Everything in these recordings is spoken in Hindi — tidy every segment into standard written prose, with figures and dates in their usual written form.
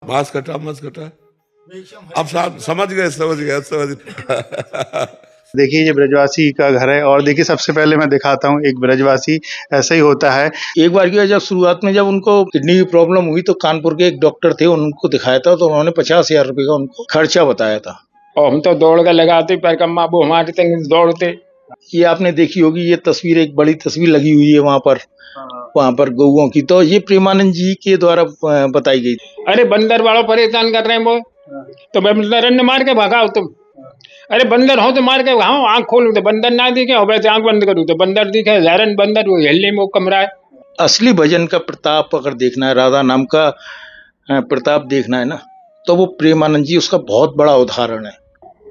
मांस कटा मस कटा। अब साहब समझ गए। देखिए ये ब्रजवासी का घर है और देखिए सबसे पहले मैं दिखाता हूँ एक ब्रजवासी ऐसा ही होता है। एक बार क्या जब शुरुआत में जब उनको किडनी की प्रॉब्लम हुई तो कानपुर के एक डॉक्टर थे, उनको दिखाया था तो उन्होंने 50,000 रुपए का उनको खर्चा बताया था। और हम तो दौड़ कर लगाते परिक्रमा, वो हमारे तक दौड़ते। ये आपने देखी होगी, ये तस्वीर एक बड़ी तस्वीर लगी हुई है वहाँ पर गौओं की, तो ये प्रेमानंद जी के द्वारा बताई गई। अरे बंदर वालों परेशान कर रहे हैं वो, तो बंदर ने मार के भगाओ तुम। अरे बंदर हो तो मार के भगाओ, आंख खोलूं तो बंदर ना दिखे, और वैसे आंख बंद करूं तो बंदर दिखे। हजारन बंदर वो हिलने में वो कमरा है। असली भजन का प्रताप अगर देखना है, राधा नाम का प्रताप देखना है ना, तो वो प्रेमानंद जी उसका बहुत बड़ा उदाहरण है।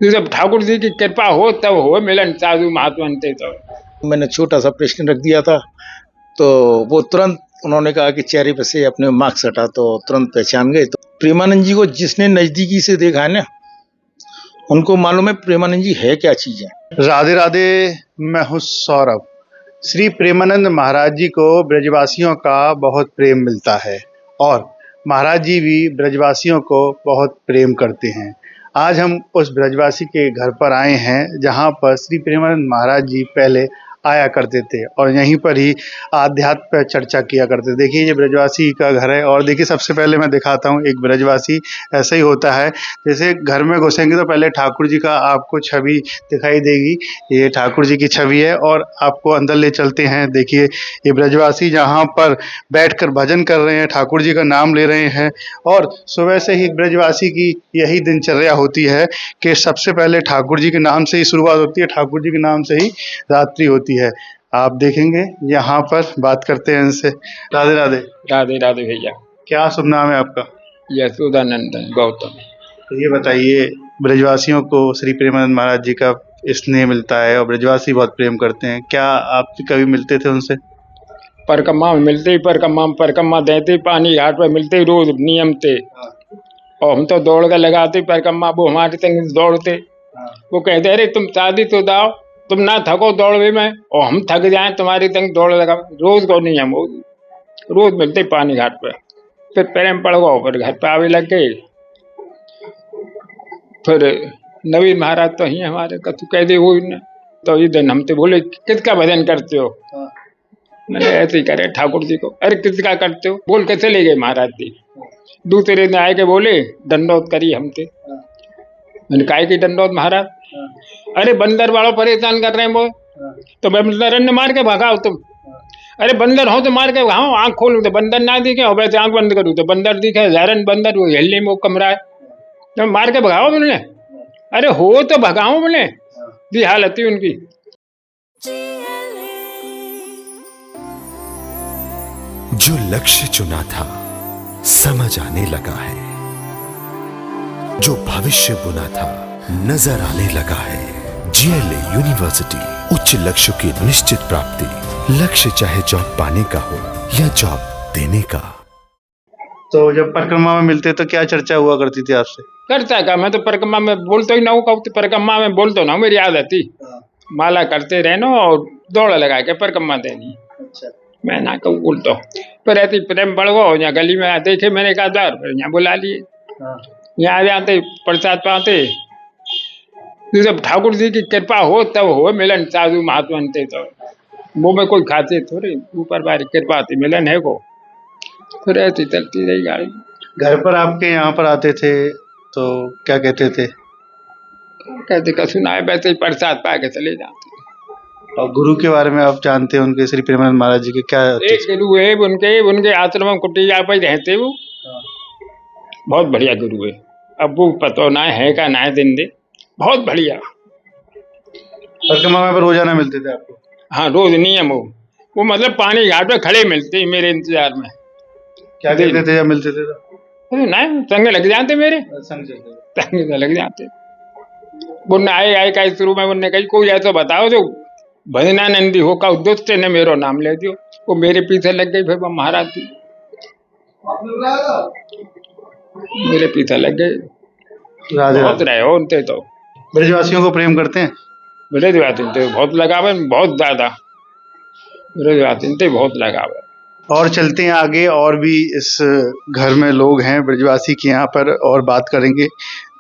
जब ठाकुर जी की कृपा हो तब हो मिलन, साधु महात्मा तो। मैंने छोटा सा प्रश्न रख दिया था तो वो तुरंत उन्होंने कहा कि चेहरे पे से अपने मार्क्स हटा, तो तुरंत पहचान गए। तो प्रेमानंद जी को जिसने नजदीकी से देखा है ना, उनको मालूम है प्रेमानंद जी है क्या चीज है। राधे राधे, मैं हूँ सौरभ। श्री प्रेमानंद महाराज जी को ब्रजवासियों का बहुत प्रेम मिलता है और महाराज जी भी ब्रजवासियों को बहुत प्रेम करते हैं। आज हम उस ब्रजवासी के घर पर आए हैं जहाँ पर श्री प्रेमानंद महाराज जी पहले आया करते थे और यहीं पर ही आध्यात्म पर चर्चा किया करते थे। देखिए ये ब्रजवासी का घर है और देखिए सबसे पहले मैं दिखाता हूँ एक ब्रजवासी ऐसा ही होता है। जैसे घर में घुसेंगे तो पहले ठाकुर जी का आपको छवि दिखाई देगी, ये ठाकुर जी की छवि है और आपको अंदर ले चलते हैं। देखिए ये ब्रजवासी जहाँ पर बैठकर भजन कर रहे हैं, ठाकुर जी का नाम ले रहे हैं और सुबह से ही ब्रजवासी की यही दिनचर्या होती है कि सबसे पहले ठाकुर जी के नाम से ही शुरुआत होती है, ठाकुर जी के नाम से ही रात्रि होती है। आप देखेंगे यहाँ पर बात करते हैं इनसे। राधे राधे। राधे राधे भैया। क्या शुभ नाम है आपका? यशोदानंदन गौतम। तो ये बताइए, ब्रजवासियों को श्री प्रेमानंद महाराज जी का स्नेह मिलता है और ब्रजवासी बहुत प्रेम करते हैं, क्या आप कभी मिलते थे उनसे? परिक्रमा में मिलते ही परिक्रमा देते, पानी घाट पर मिलते रोज नियम थे। और हम तो दौड़ कर लगाते परिक्रमा, वो हमारे तक दौड़ते। वो कहते अरे तुम शादी तो दाओ, तुम ना थको दौड़वे में और हम थक जाएं तुम्हारी तंग दौड़ लगा। रोज को नियम हो, रोज मिलते पानी घाट पे। फिर प्रेम पड़ गो, फिर घर पे आवे लग गए। फिर नवीन महाराज तो ही हमारे कथु कह दे वो न, तो ये दिन हम तो बोले किसका भजन करते हो? मैंने ऐसे ही करे ठाकुर जी को। अरे किसका करते हो? बोल के चले गए महाराज जी। दूसरे दिन आए के बोले दंडोत करी हमसे। मैंने कहा कि दंडोत महाराज? अरे बंदर वालों परेशान कर रहे हैं वो, तो बंदर ने मार के भगाओ तुम। अरे बंदर हो तो मार के भगाओ, आंख खोलूं तो बंदर ना दिखे, और वैसे आंख बंद करूं तो बंदर दिखे। हजारन बंदर वो हिलने में वो कमरा है, तो मार के भगाओ बोले। अरे हो तो भगाओ बोले, जी हालत थी उनकी। जो लक्ष्य चुना था समझ आने लगा है, जो भविष्य बुना था नजर आने लगा है। GLA यूनिवर्सिटी, उच्च लक्ष्य की निश्चित प्राप्ति। लक्ष्य चाहे जॉब पाने का हो या जॉब देने का। तो जब परिक्रमा में मिलते तो क्या चर्चा हुआ करती थी आपसे? करता का मैं तो परिक्रमा में बोलता ही ना हूँ, परिक्रमा में बोलता ना, मेरी आदत थी माला करते रहना और दौड़ लगा के परिक्रमा देनी। अच्छा। मैं ना कहूँ बोलता हूँ, पर ऐसे प्रेम बढ़ गो। यहाँ गली में देखे मैंने कहा द्वार पर, यहाँ बुला लिए, यहाँ आ जाते प्रसाद पाते। जब ठाकुर जी की कृपा हो तब हो मिलन, साधु महात्मा तो। वो में कोई खाते थोड़ी, ऊपर बारी कृपा थी, मिलन है को। फिर ऐसी चलती रही गाड़ी। घर पर आपके यहाँ पर आते थे तो क्या कहते थे? कहते कसु ना है, वैसे ही प्रसाद पा के चले जाते। और गुरु के बारे में आप जानते हैं उनके, श्री प्रेमानंद महाराज जी के क्या? एक गुरु है उनके आश्रम कुटिया पर रहते वो, बहुत बढ़िया गुरु है। अब वो पता ना है का ना है दिन दे, बहुत बढ़िया। परिक्रमा में रोजाना मिलते थे आपको? हाँ रोज नियम हो, वो मतलब पानी घाट पे खड़े मिलते मेरे इंतजार में। क्या कहते थे जब मिलते थे तो? ना संग लग जाते मेरे, संग लग जाते। बुन्ने आए का शुरू में बुन्ने कही कोई ऐसा बताओ जो भजनानंदी हो का उद्देश्य ने मेरो नाम ले दियो। वो मेरे पीछे लग गई, फिर वो महाराज जी मेरे पीछे लग गए। बहुत रहे हो उनते तो। ब्रजवासियों को प्रेम करते हैं? ब्रजवासी तो बहुत लगाव है, बहुत ज्यादा ब्रजवासी तो बहुत लगाव है। और चलते हैं आगे, और भी इस घर में लोग हैं ब्रजवासी के यहाँ पर, और बात करेंगे।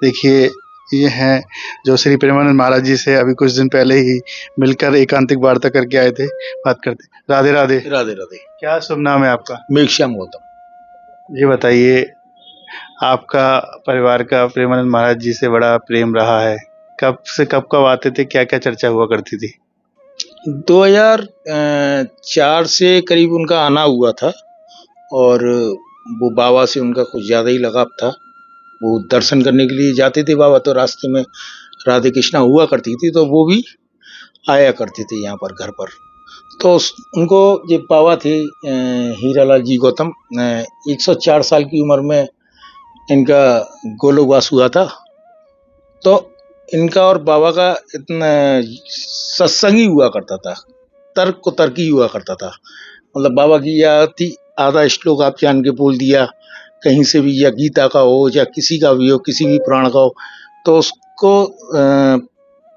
देखिए, ये हैं जो श्री प्रेमानंद महाराज जी से अभी कुछ दिन पहले ही मिलकर एकांतिक वार्ता करके आए थे। बात करते। राधे राधे। राधे राधे। क्या शुभ नाम है आपका? मेघश्याम गौतम। ये बताइए, आपका परिवार का प्रेमानंद महाराज जी से बड़ा प्रेम रहा है। कब से कब आते थे, क्या क्या चर्चा हुआ करती थी? 2004 से करीब उनका आना हुआ था, और वो बाबा से उनका कुछ ज़्यादा ही लगाव था। वो दर्शन करने के लिए जाते थे बाबा, तो रास्ते में राधे कृष्णा हुआ करती थी, तो वो भी आया करते थे यहाँ पर घर पर। तो उनको ये बाबा थे हीरालाल जी गौतम, 104 साल की उम्र में इनका गोलोकवास हुआ था। तो इनका और बाबा का इतना सत्संग ही हुआ करता था, तर्क को तर्क ही हुआ करता था। मतलब बाबा की यह थी, आधा श्लोक आप जान के बोल दिया कहीं से भी, या गीता का हो या किसी का भी हो, किसी भी पुराण का हो, तो उसको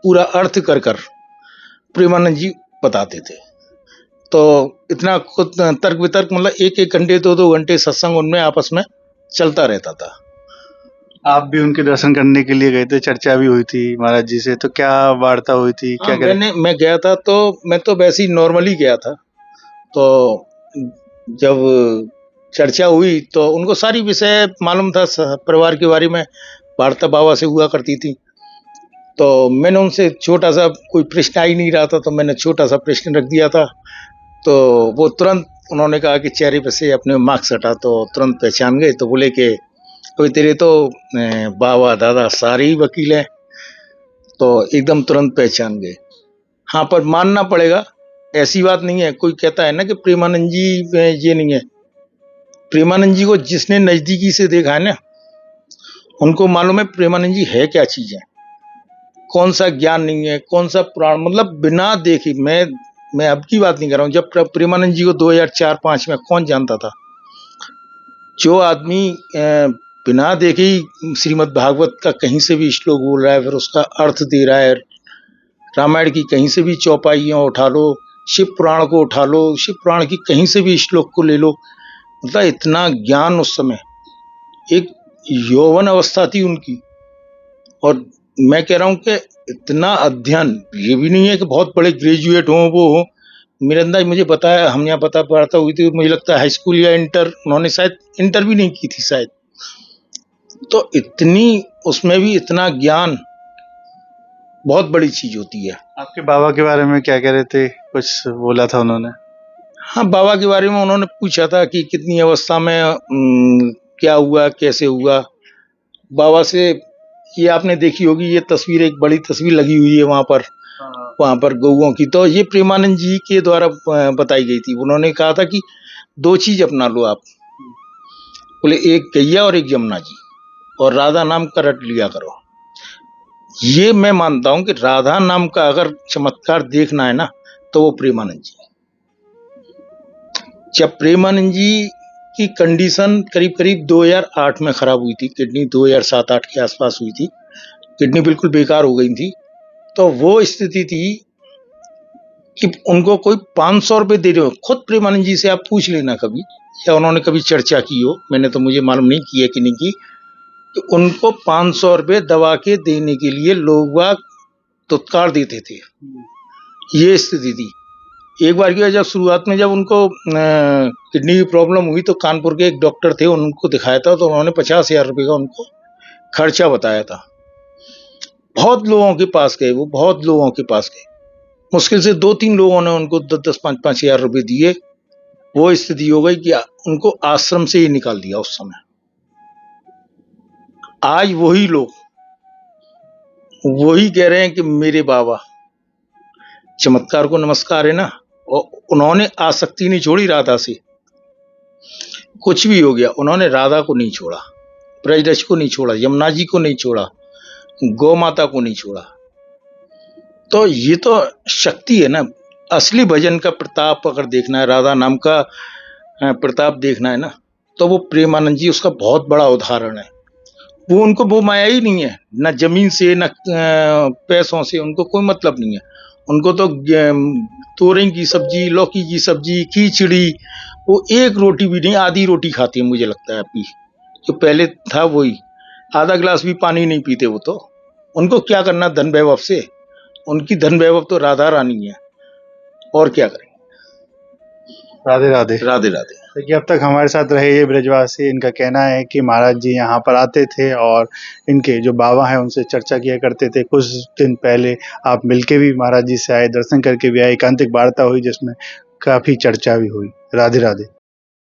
पूरा अर्थ कर कर प्रेमानंद जी बताते थे। तो इतना तर्क वितर्क, मतलब 1-1 घंटे 2-2 घंटे सत्संग उनमें आपस में चलता रहता था। आप भी उनके दर्शन करने के लिए गए थे, चर्चा भी हुई थी महाराज जी से, तो क्या वार्ता हुई थी? क्या मैं गया था, तो मैं तो वैसे ही नॉर्मली गया था। तो जब चर्चा हुई तो उनको सारी विषय मालूम था, परिवार के बारे में वार्ता बाबा से हुआ करती थी। तो मैंने उनसे छोटा सा, कोई प्रश्न आ ही नहीं रहा था, तो मैंने छोटा सा प्रश्न रख दिया था। तो वो तुरंत उन्होंने कहा कि चेहरे पे से अपने मार्क्स हटा, तो तुरंत पहचान गए। तो बोले कि कोई तेरे तो बाबा दादा सारे ही वकील हैं, तो एकदम तुरंत पहचान गए। हाँ, पर मानना पड़ेगा, ऐसी बात नहीं है। कोई कहता है ना कि प्रेमानंद जी ये नहीं है, प्रेमानंद जी को जिसने नजदीकी से देखा है ना, उनको मालूम है प्रेमानंद जी है क्या चीज है, कौन सा ज्ञान नहीं है, कौन सा पुराण, मतलब बिना देखे। मैं अब की बात नहीं कर रहा हूँ, जब प्रेमानंद जी को 2004-05 में कौन जानता था। जो आदमी बिना देखे ही श्रीमद् भागवत का कहीं से भी श्लोक बोल रहा है, फिर उसका अर्थ दे रहा है, रामायण की कहीं से भी चौपाइयाँ उठा लो, शिव पुराण को उठा लो, शिव पुराण की कहीं से भी श्लोक को ले लो, मतलब इतना ज्ञान उस समय, एक यौवन अवस्था थी उनकी। और मैं कह रहा हूँ कि इतना अध्ययन, ये भी नहीं है कि बहुत बड़े ग्रेजुएट हों वो हो। मेरे अंदाज मुझे बताया, हम यहाँ पता हुई थी, मुझे लगता है हाई स्कूल या इंटर, उन्होंने शायद इंटर भी नहीं की थी शायद। तो इतनी, उसमें भी इतना ज्ञान, बहुत बड़ी चीज होती है। आपके बाबा के बारे में क्या कह रहे थे? कुछ बोला था उन्होंने? हाँ, बाबा के बारे में उन्होंने पूछा था कि कितनी अवस्था में क्या हुआ, कैसे हुआ। बाबा से, ये आपने देखी होगी, ये तस्वीर, एक बड़ी तस्वीर लगी हुई है वहां पर गौओं की, तो ये प्रेमानंद जी के द्वारा बताई गई थी। उन्होंने कहा था कि 2 चीज अपना लो आप, बोले एक गैया और एक यमुना जी, और राधा नाम का रट लिया करो। ये मैं मानता हूं कि राधा नाम का अगर चमत्कार देखना है ना, तो वो प्रेमानंद जी। जब प्रेमानंद जी की कंडीशन करीब 2008 में खराब हुई थी, किडनी 2007-8 के आसपास हुई थी, किडनी बिल्कुल बेकार हो गई थी। तो वो स्थिति थी कि उनको कोई 500 रुपये दे रहे हो। खुद प्रेमानंद जी से आप पूछ लेना कभी, या उन्होंने कभी चर्चा की हो, मैंने तो मुझे मालूम नहीं की है कि नहीं की, कि उनको 500 रुपये दवा के देने के लिए लोग तुत्कार देते थे। ये स्थिति थी। एक बार की जब शुरुआत में, जब उनको किडनी की प्रॉब्लम हुई, तो कानपुर के एक डॉक्टर थे, उनको दिखाया था, तो उन्होंने 50,000 रुपये का उनको खर्चा बताया था। बहुत लोगों के पास गए वो, बहुत लोगों के पास गए, मुश्किल से 2-3 लोगों ने उनको 10-10, 5-5 हजार रुपये दिए। वो स्थिति हो गई कि उनको आश्रम से ही निकाल दिया उस समय। आज वही लोग वही कह रहे हैं कि मेरे बाबा, चमत्कार को नमस्कार है ना। और उन्होंने आसक्ति नहीं छोड़ी राधा से, कुछ भी हो गया, उन्होंने राधा को नहीं छोड़ा, ब्रजरज को नहीं छोड़ा, यमुना जी को नहीं छोड़ा, गौ माता को नहीं छोड़ा। तो ये तो शक्ति है ना। असली भजन का प्रताप अगर देखना है, राधा नाम का प्रताप देखना है ना, तो वो प्रेमानंद जी उसका बहुत बड़ा उदाहरण है। वो, उनको वो माया ही नहीं है, न जमीन से न पैसों से, उनको कोई मतलब नहीं है। उनको तो तोरई की सब्जी, लौकी की सब्जी, खिचड़ी, वो एक रोटी भी नहीं, आधी रोटी खाती है मुझे लगता है अपनी। जो पहले था वही, आधा गिलास भी पानी नहीं पीते वो तो। उनको क्या करना धन वैभव से, उनकी धन वैभव तो राधा रानी है, और क्या करें। राधे राधे। राधे राधे। देखिए, अब तक हमारे साथ रहे ये ब्रजवासी, इनका कहना है कि महाराज जी यहाँ पर आते थे और इनके जो बाबा हैं उनसे चर्चा किया करते थे। कुछ दिन पहले आप मिलके भी महाराज जी से आए, दर्शन करके भी आए, एकांतिक वार्ता हुई जिसमें काफ़ी चर्चा भी हुई। राधे राधे।